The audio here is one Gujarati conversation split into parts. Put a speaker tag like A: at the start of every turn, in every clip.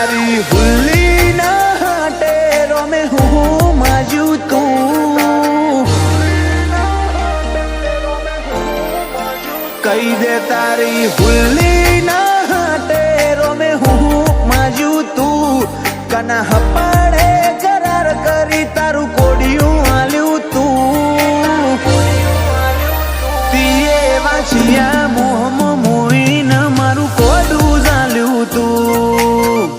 A: તારી હુલ્લી ના હાટે રોમે હું માજુ તું કહી દે તારી હુલ્લી ના હાટે રોમે હું માજુ તું કના હપાડે કરાર કરી તારું કોડિયું આલ્યું તું તીએ વાંચિયા મોહમાં મોઈને મારું કોડું ઝાલ્યું તું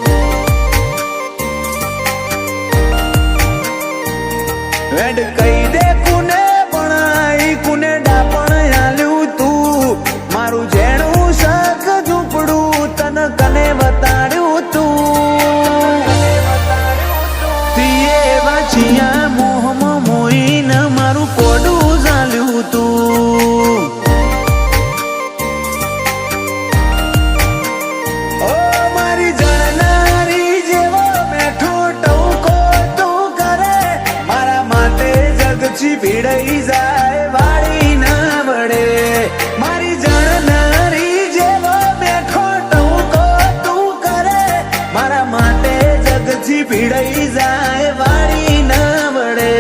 A: વેડ કહી દે કુને ભણાઈ કુને ડાપણ આલ્યું તું મારું જેણું શાક ઝૂંપડું તન કને બતાડ્યું તું તીએ વાંચિયા મોહમાં મોઈને મારું કોડું ઝાલ્યું તું ઓ મારી જણનારી જેવો મેઠો ટવકો તું કરે મારા માટે જગજી ભીડાઈ જાય વાળી ના વડે મારી જણનારી જેવો મેઠો ટવકો તું કરે મારા માટે જગજી ભીડાઈ જાય વાળી ના વડે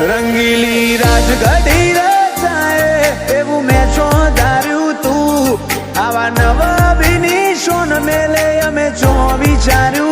A: રંગીલી રાજગઢી રચાય એવું મેં છો ધાર્યું તું આવા નવા બિની શોન મેલે અમે છો વિચાર્યું